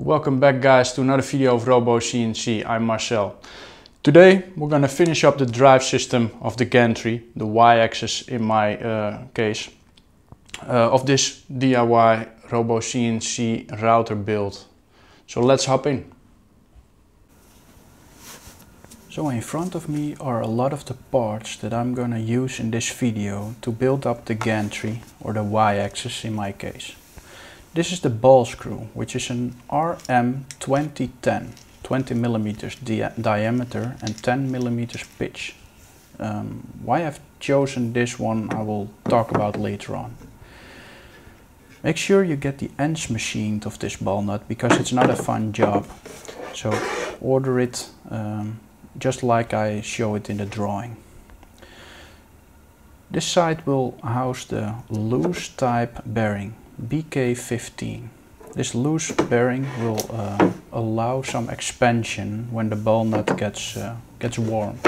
Welcome back guys to another video of RoboCNC. I'm Marcel. Today we're going to finish up the drive system of the gantry, the y-axis in my case, of this DIY RoboCNC router build. So let's hop in. So in front of me are a lot of the parts that I'm going to use in this video to build up the gantry, or the y-axis in my case. This is the ball screw, which is an RM2010, 20 millimeters diameter and 10 millimeters pitch. Why I've chosen this one I will talk about later on. Make sure you get the ends machined of this ball nut, because it's not a fun job. So order it just like I show it in the drawing. This side will house the loose type bearing, BK15. This loose bearing will allow some expansion when the ball nut gets warm.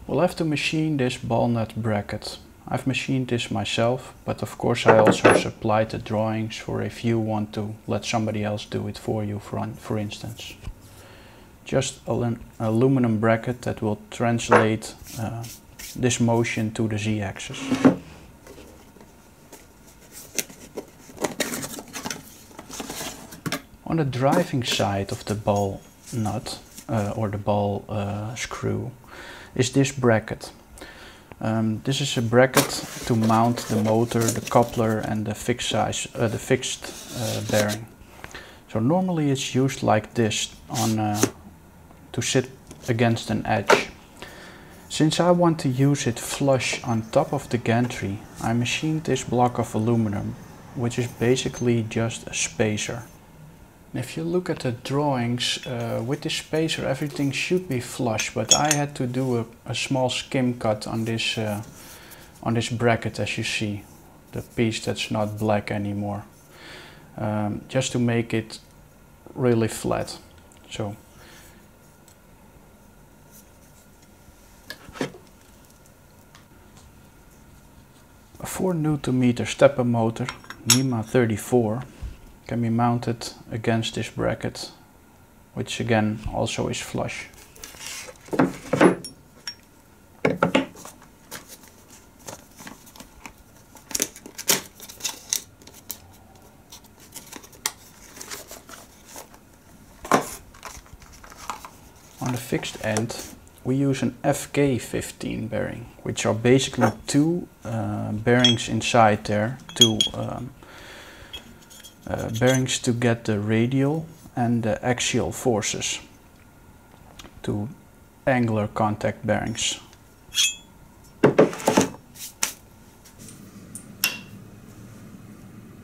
We'll have to machine this ball nut bracket. I've machined this myself, but of course I also supplied the drawings for if you want to let somebody else do it for you, for instance. Just an aluminum bracket that will translate this motion to the z-axis. On the driving side of the ball nut, or the ball screw, is this bracket. This is a bracket to mount the motor, the coupler and the fixed bearing. So normally it's used like this to sit against an edge. Since I want to use it flush on top of the gantry, I machined this block of aluminum, which is basically just a spacer. If you look at the drawings, with this spacer everything should be flush, but I had to do a small skim cut on this bracket, as you see, the piece that's not black anymore, just to make it really flat. So a 4 Nm stepper motor, NEMA 34, can be mounted against this bracket, which again also is flush. On the fixed end we use an FK15 bearing, which are basically two bearings inside there, bearings to get the radial and the axial forces, two angular contact bearings.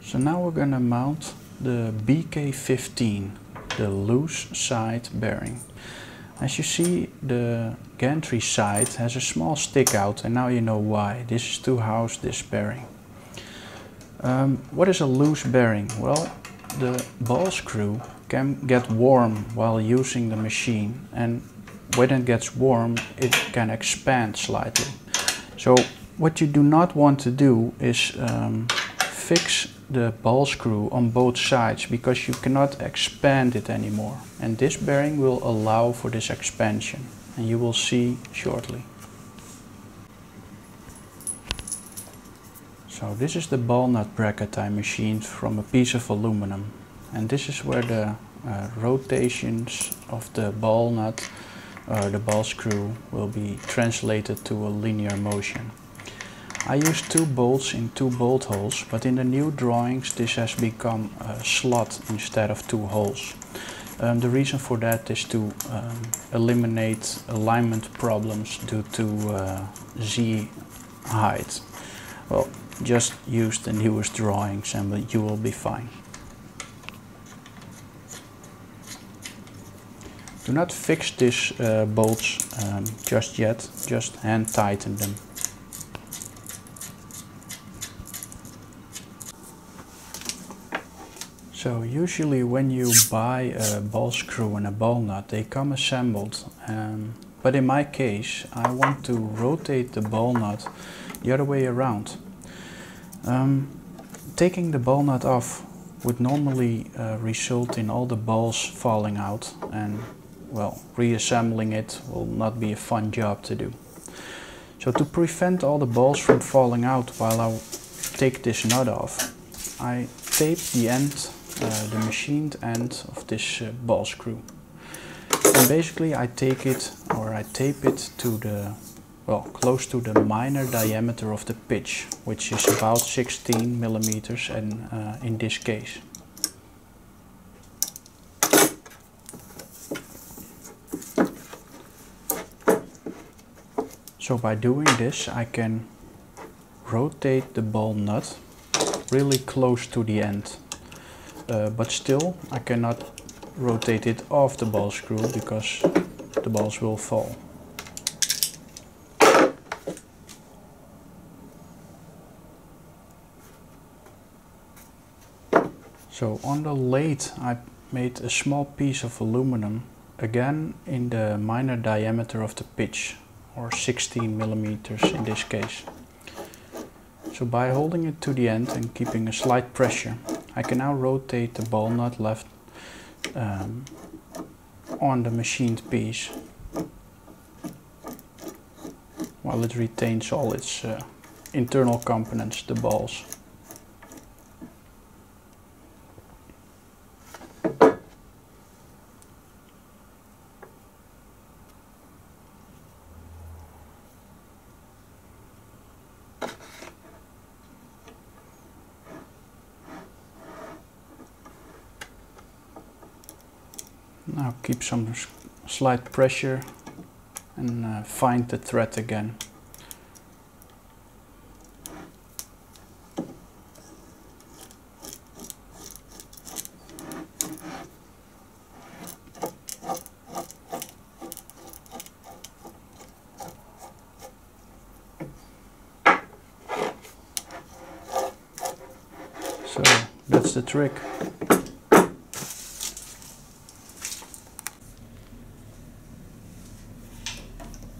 So now we're going to mount the BK15, the loose side bearing. As you see, the gantry side has a small stick out, and now you know why. This is to house this bearing. What is a loose bearing? Well, the ball screw can get warm while using the machine, and when it gets warm it can expand slightly. So what you do not want to do is fix the ball screw on both sides, because you cannot expand it anymore, and this bearing will allow for this expansion, and you will see shortly. So this is the ball nut bracket I machined from a piece of aluminum, and this is where the rotations of the ball nut, the ball screw, will be translated to a linear motion. I used 2 bolts in 2 bolt holes, but in the new drawings this has become a slot instead of 2 holes. The reason for that is to eliminate alignment problems due to Z height. Well, just use the newest drawings and you will be fine. Do not fix these bolts just yet, just hand tighten them. So usually when you buy a ball screw and a ball nut, they come assembled, but in my case I want to rotate the ball nut the other way around. Taking the ball nut off would normally result in all the balls falling out, and well, reassembling it will not be a fun job to do. So to prevent all the balls from falling out while I take this nut off, I tape the end, the machined end of this ball screw. And basically I tape it to the, well, close to the minor diameter of the pitch, which is about 16 millimeters and in this case. So by doing this I can rotate the ball nut really close to the end, but still I cannot rotate it off the ball screw because the balls will fall. So on the lathe I made a small piece of aluminum, again in the minor diameter of the pitch, or 16 millimeters in this case. So by holding it to the end and keeping a slight pressure, I can now rotate the ball nut left on the machined piece while it retains all its internal components, the balls. Now keep some slight pressure and find the thread again. So that's the trick.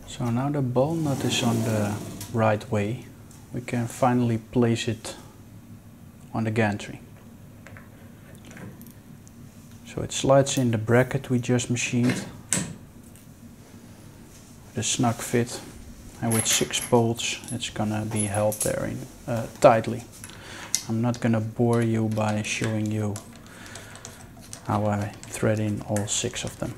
So now the ball nut is on the right way, we can finally place it on the gantry. So it slides in the bracket we just machined, the snug fit, and with 6 bolts it's gonna be held there in, tightly. I'm not gonna bore you by showing you how I thread in all 6 of them.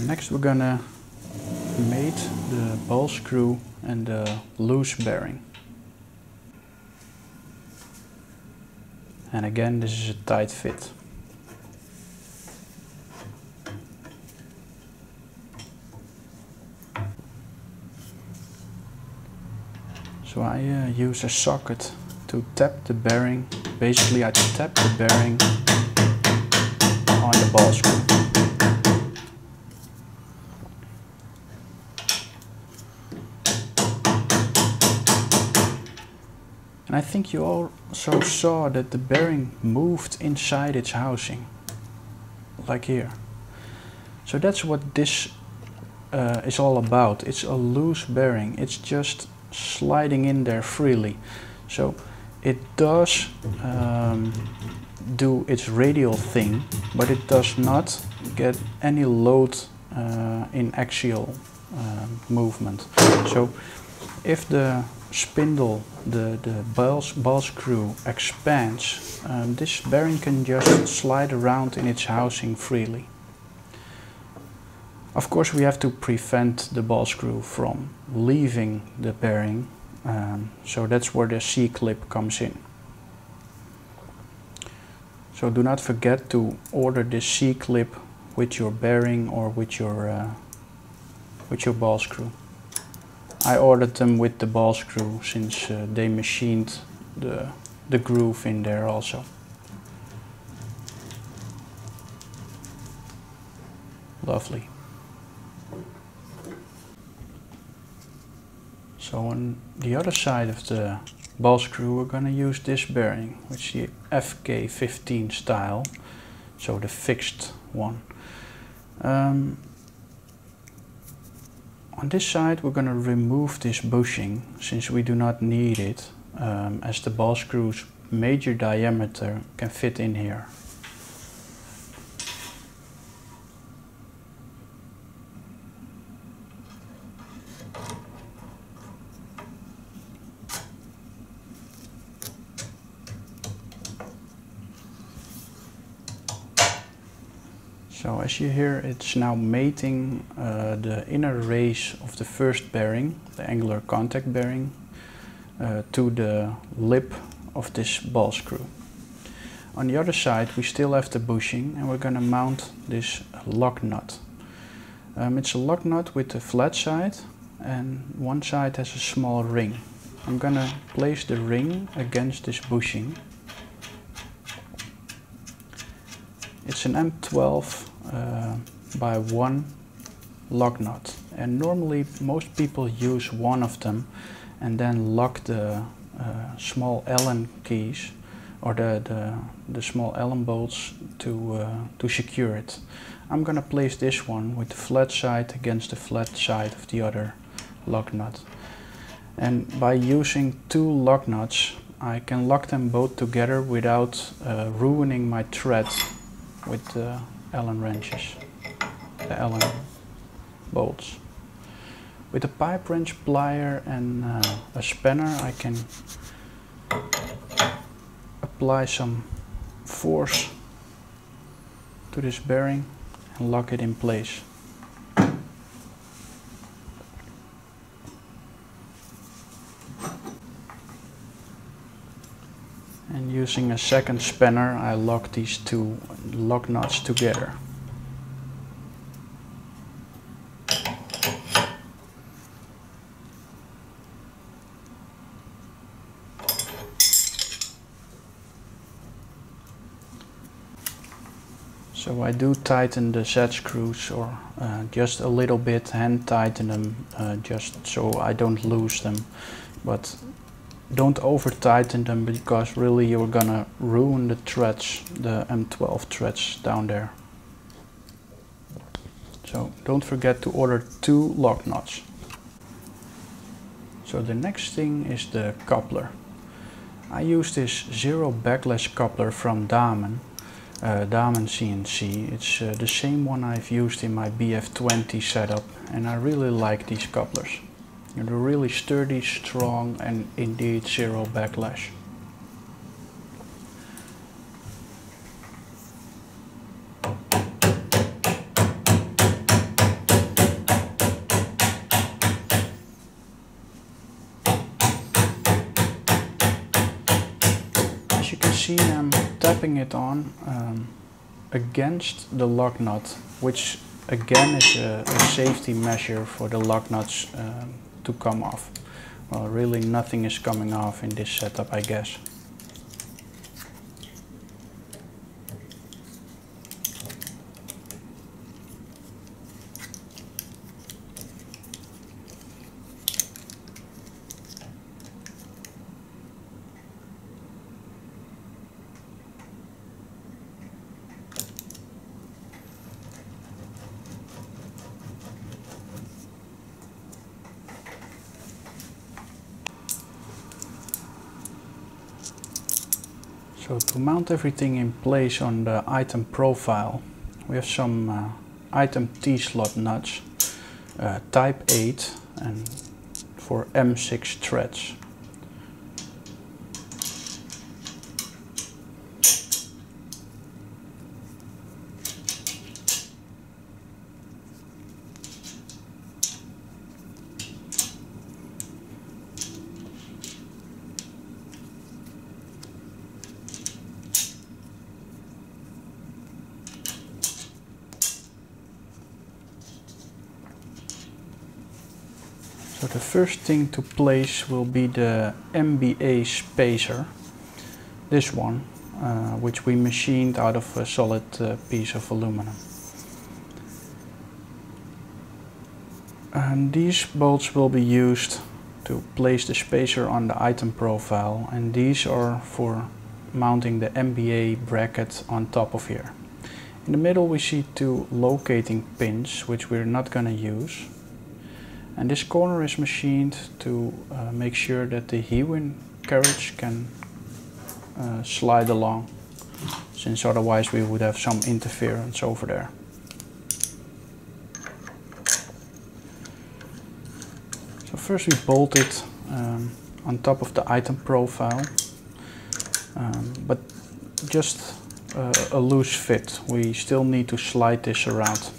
Next we're gonna mate the ball screw and the loose bearing. And again, this is a tight fit. So I use a socket to tap the bearing. Basically I tap the bearing on the ball screw. And I think you also saw that the bearing moved inside its housing, like here. So that's what this is all about. It's a loose bearing. It's just sliding in there freely. So it does do its radial thing, but it does not get any load in axial movement. So if the spindle, the ball screw expands, this bearing can just slide around in its housing freely. Of course we have to prevent the ball screw from leaving the bearing, so that's where the C-clip comes in. So do not forget to order this C-clip with your bearing or with your ball screw. I ordered them with the ball screw since they machined the groove in there also. Lovely. So on the other side of the ball screw we're going to use this bearing, which is the FK15 style. so the fixed one. On this side we're going to remove this bushing since we do not need it, as the ball screw's major diameter can fit in here. So as you hear, it's now mating the inner race of the first bearing, the angular contact bearing, to the lip of this ball screw. On the other side we still have the bushing, and we're going to mount this lock nut. It's a lock nut with a flat side, and one side has a small ring. I'm going to place the ring against this bushing. It's an M12 by 1 lock nut, and normally most people use one of them and then lock the small Allen keys or the small Allen bolts to secure it. I'm gonna place this one with the flat side against the flat side of the other lock nut, and by using 2 lock nuts I can lock them both together without ruining my thread with the Allen wrenches, the Allen bolts. With a pipe wrench, plier and a spanner I can apply some force to this bearing and lock it in place. And using a second spanner I lock these 2 lock nuts together. So I do tighten the Z screws, or just a little bit, hand tighten them just so I don't lose them, but don't over tighten them because really you're gonna ruin the threads, the M12 threads down there. So don't forget to order 2 lock nuts. So the next thing is the coupler. I use this zero-backlash coupler from Damen CNC. It's the same one I've used in my BF20 setup, and I really like these couplers. They're really sturdy, strong, and indeed zero backlash. As you can see, I'm tapping it on against the lock nut, which again is a safety measure for the lock nuts to come off. Well, really nothing is coming off in this setup, I guess. So to mount everything in place on the item profile, we have some item T-slot nuts, type 8 and for M6 threads. So the first thing to place will be the MBA spacer, this one, which we machined out of a solid piece of aluminum. And these bolts will be used to place the spacer on the item profile, and these are for mounting the MBA bracket on top of here. In the middle we see two locating pins, which we're not going to use. And this corner is machined to make sure that the Hewin carriage can slide along, since otherwise we would have some interference over there. So first we bolt it on top of the item profile, but just a loose fit. We still need to slide this around.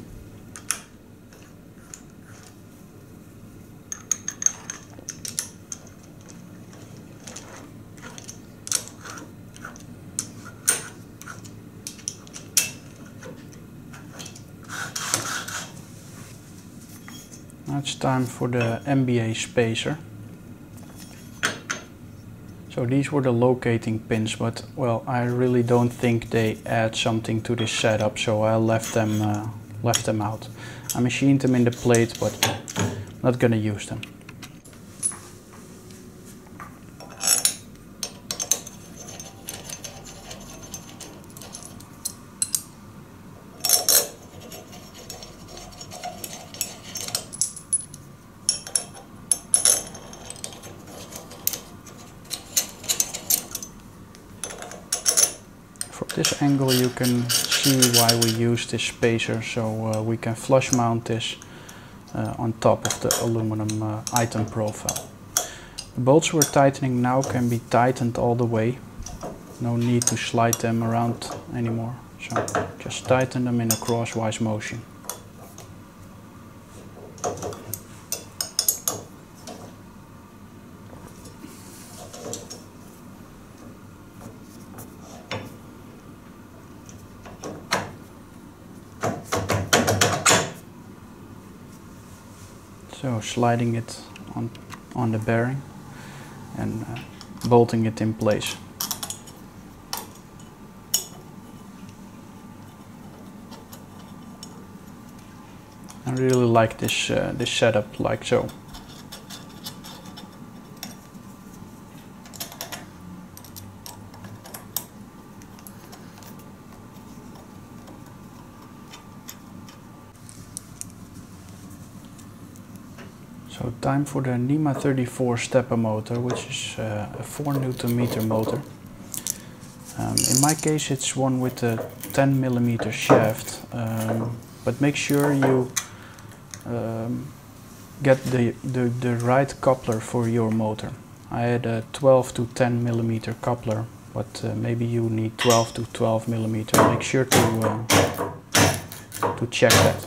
Now it's time for the MBA spacer. So these were the locating pins, but well, I really don't think they add something to this setup, so I left them out. I machined them in the plate, but not gonna use them. From this angle you can see why we use this spacer, so we can flush mount this on top of the aluminum item profile. The bolts we're tightening now can be tightened all the way. No need to slide them around anymore, so just tighten them in a crosswise motion. So sliding it on the bearing and bolting it in place. I really like this this setup like so. So time for the NEMA 34 stepper motor, which is a 4 Nm motor. In my case it's one with a 10 mm shaft, but make sure you get the right coupler for your motor. I had a 12 to 10 mm coupler, but maybe you need 12 to 12 mm. Make sure to check that.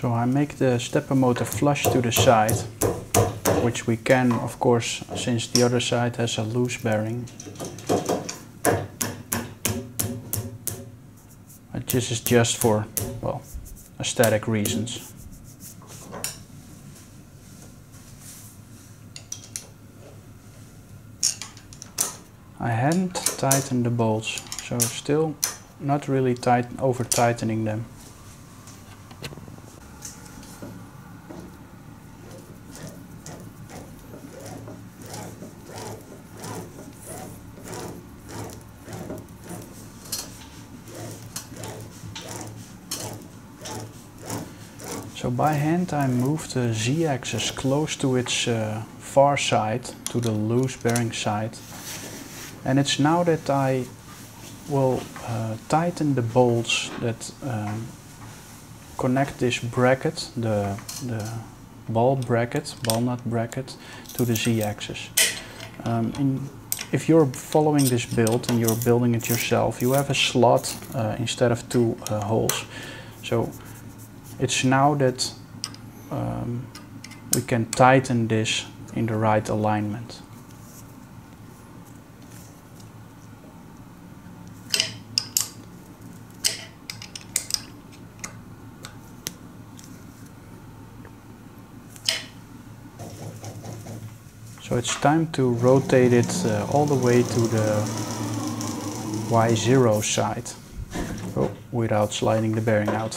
So I make the stepper motor flush to the side, which we can, of course, since the other side has a loose bearing. But this is just for, well, aesthetic reasons. I hadn't tightened the bolts, so still not really over tightening them. So by hand I move the Z-axis close to its far side, to the loose bearing side. And it's now that I will tighten the bolts that connect this bracket, the ball nut bracket, to the Z-axis. If you're following this build and you're building it yourself, you have a slot instead of two holes. So it's now that we can tighten this in the right alignment. So it's time to rotate it all the way to the Y0 side. Oh, without sliding the bearing out.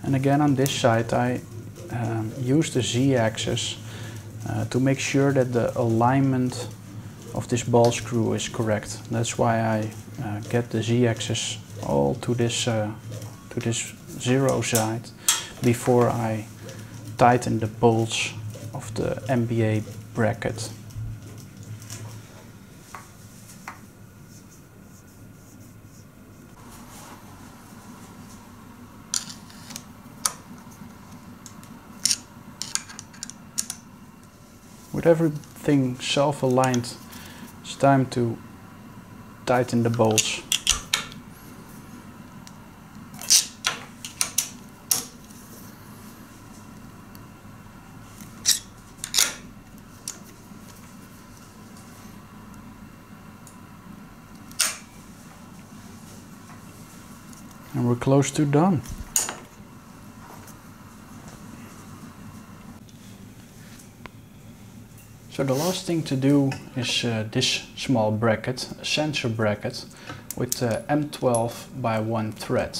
And again on this side I use the Z-axis to make sure that the alignment of this ball screw is correct. That's why I get the Z-axis all to this 0 side before I tighten the bolts of the MBA bracket. With everything self-aligned, it's time to tighten the bolts. And we're close to done. So the last thing to do is this small bracket, a sensor bracket with M12 by 1 thread.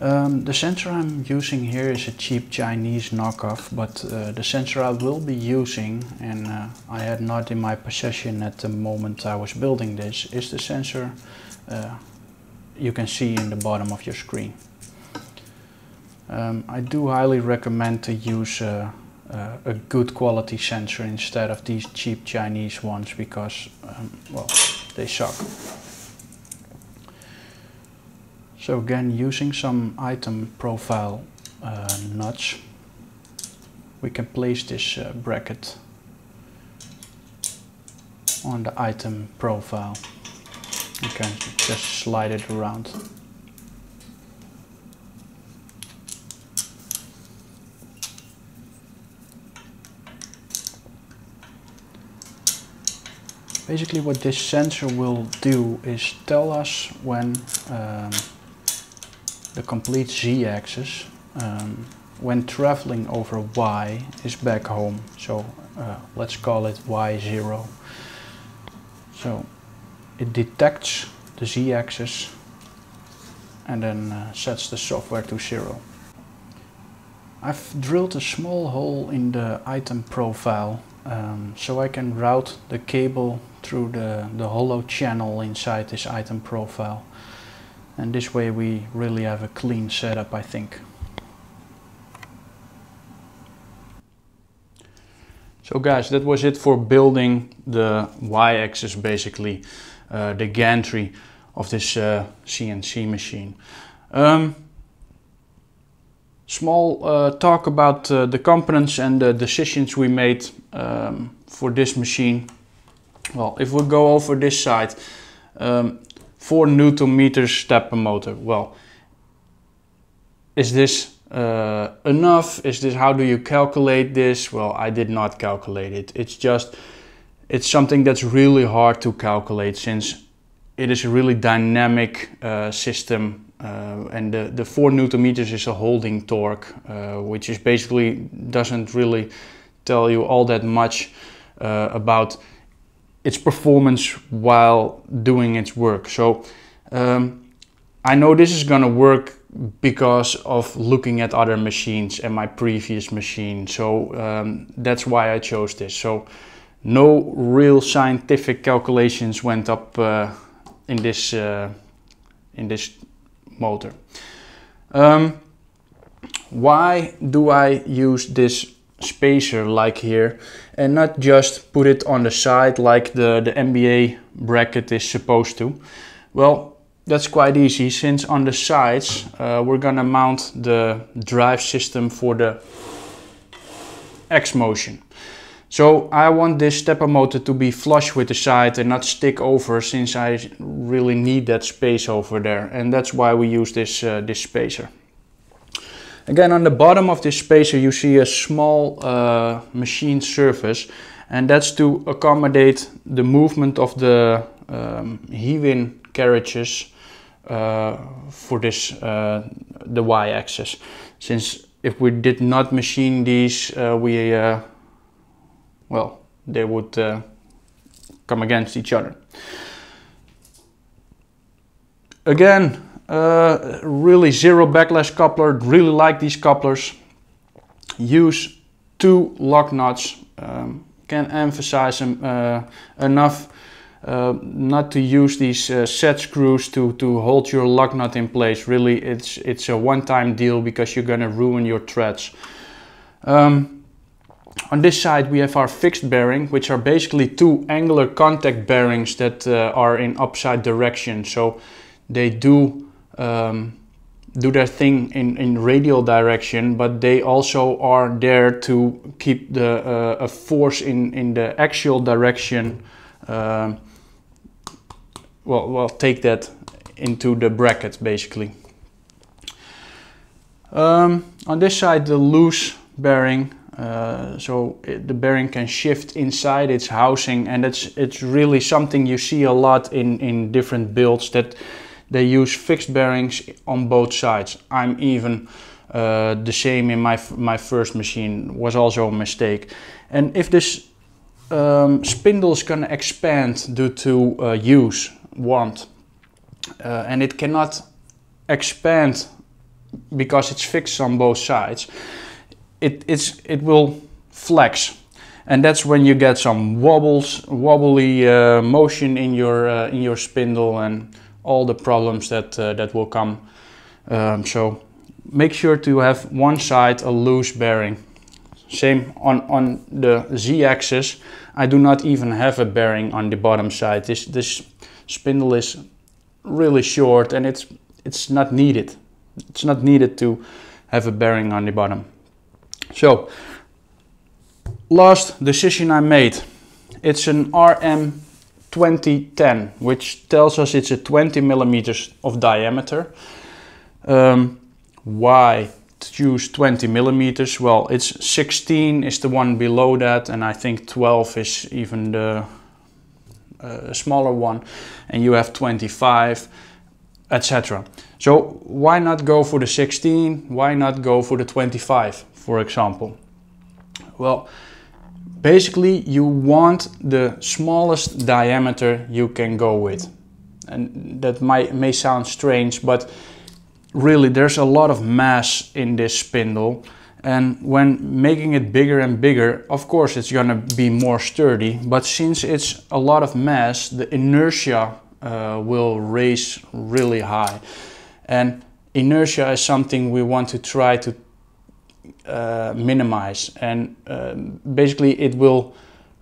The sensor I'm using here is a cheap Chinese knockoff, but the sensor I will be using, and I had not in my possession at the moment I was building this, is the sensor you can see in the bottom of your screen. I do highly recommend to use a good quality sensor instead of these cheap Chinese ones, because well, they suck. So again, using some item profile nuts, we can place this bracket on the item profile. You can just slide it around. Basically what this sensor will do is tell us when the complete Z-axis, when traveling over Y, is back home. So let's call it Y0. So it detects the Z-axis and then sets the software to 0. I've drilled a small hole in the item profile so I can route the cable through the hollow channel inside this item profile, and this way we really have a clean setup, I think. So guys, that was it for building the Y-axis, basically the gantry of this CNC machine. Small talk about the components and the decisions we made for this machine. Well, if we go over this side, 4 Newton-meters stepper motor. Well, is this enough? Is this, how do you calculate this? Well, I did not calculate it. It's something that's really hard to calculate, since it is a really dynamic system, and the 4 Newton-meters is a holding torque, which is basically doesn't really tell you all that much about its performance while doing its work. So I know this is gonna work because of looking at other machines and my previous machine. So that's why I chose this. So no real scientific calculations went up in this motor. Why do I use this spacer like here and not just put it on the side like the MBA bracket is supposed to? Well, that's quite easy, since on the sides we're gonna mount the drive system for the X motion. So I want this stepper motor to be flush with the side and not stick over, since I really need that space over there, and that's why we use this this spacer. Again, on the bottom of this spacer you see a small machine surface, and that's to accommodate the movement of the heave-in carriages for this the y-axis. Since if we did not machine these, well, they would come against each other. Again, really zero backlash coupler, really like these couplers. Use 2 lock nuts. Can emphasize them enough not to use these set screws to hold your lock nut in place. Really, it's a one-time deal because you're gonna ruin your threads. On this side we have our fixed bearing, which are basically 2 angular contact bearings that are in upside direction. So they do their thing in radial direction, but they also are there to keep the a force in the axial direction. Well, take that into the bracket basically. On this side, the loose bearing, so the bearing can shift inside its housing, and it's really something you see a lot in different builds, that they use fixed bearings on both sides. I'm even the same in my first machine, was also a mistake. And if this spindle is gonna expand due to use, want, and it cannot expand because it's fixed on both sides, it will flex, and that's when you get some wobbly motion in your spindle and all the problems that will come. So make sure to have one side a loose bearing. Same on the z-axis. I do not even have a bearing on the bottom side. This spindle is really short, and it's not needed. It's not needed to have a bearing on the bottom. So last decision I made. It's an RM2010, which tells us it's a 20 millimeters of diameter. Why choose 20 millimeters? Well, it's 16 is the one below that, and I think 12 is even the smaller one, and you have 25, etc. So why not go for the 16? Why not go for the 25, for example? Well, basically you want the smallest diameter you can go with, and that may sound strange, but really there's a lot of mass in this spindle, and when making it bigger and bigger, of course it's gonna be more sturdy, but since it's a lot of mass, the inertia will raise really high, and inertia is something we want to try to minimize, and basically it will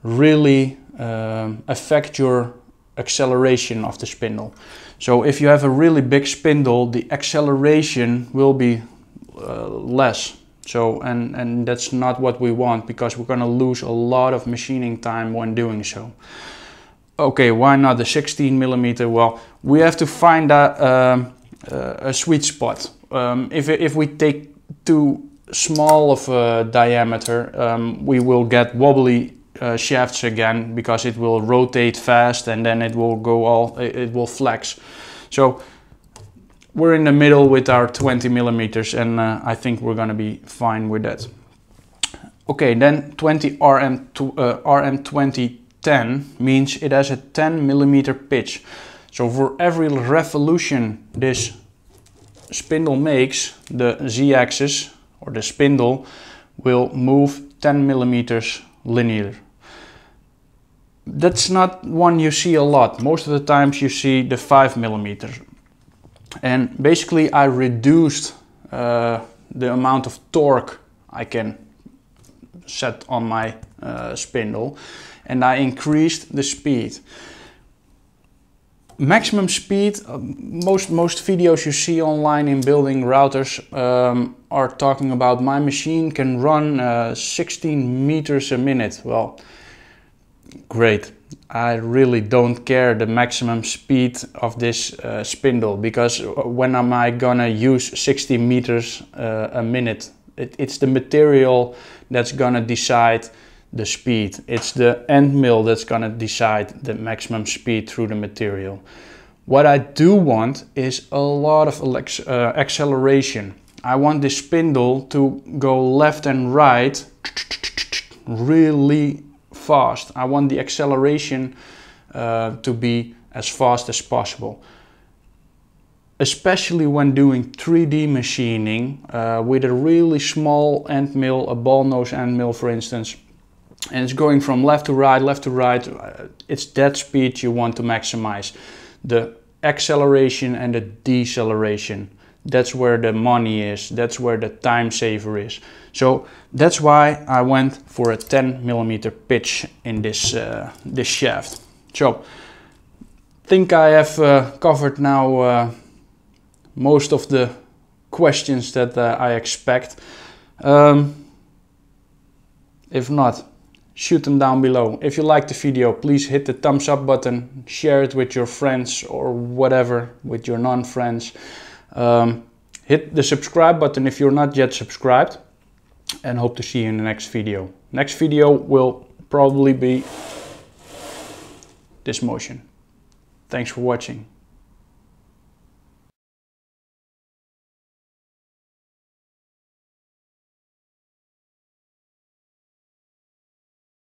really affect your acceleration of the spindle. So if you have a really big spindle, the acceleration will be less. So and that's not what we want, because we're gonna lose a lot of machining time when doing so. Okay, why not the 16 millimeter? Well, we have to find a sweet spot. If we take too small of a diameter, we will get wobbly shafts again, because it will rotate fast and then it will flex. So we're in the middle with our 20 millimeters, and I think we're gonna be fine with that. Okay, then RM2010 means it has a 10 millimeter pitch. So for every revolution this spindle makes, the z-axis or the spindle will move 10 millimeters linear. That's not one you see a lot. Most of the times you see the 5 millimeters. And basically I reduced the amount of torque I can set on my spindle, and I increased the speed. Maximum speed, most videos you see online in building routers are talking about my machine can run 16 meters a minute. Well, great. I really don't care the maximum speed of this spindle, because when am I gonna use 60 meters a minute? It's the material that's gonna decide the speed. It's the end mill that's gonna decide the maximum speed through the material. What I do want is a lot of acceleration. I want this spindle to go left and right really fast. I want the acceleration to be as fast as possible. Especially when doing 3D machining with a really small end mill, a ball nose end mill for instance, and it's going from left to right, it's that speed you want to maximize. The acceleration and the deceleration, that's where the money is, that's where the time saver is. So that's why I went for a 10mm pitch in this shaft. So I think I have covered now most of the questions that I expect. If not, shoot them down below. If you liked the video, please hit the thumbs up button, share it with your friends or whatever, with your non-friends. Hit the subscribe button if you're not yet subscribed, and hope to see you in the next video. Next video will probably be this motion. Thanks for watching.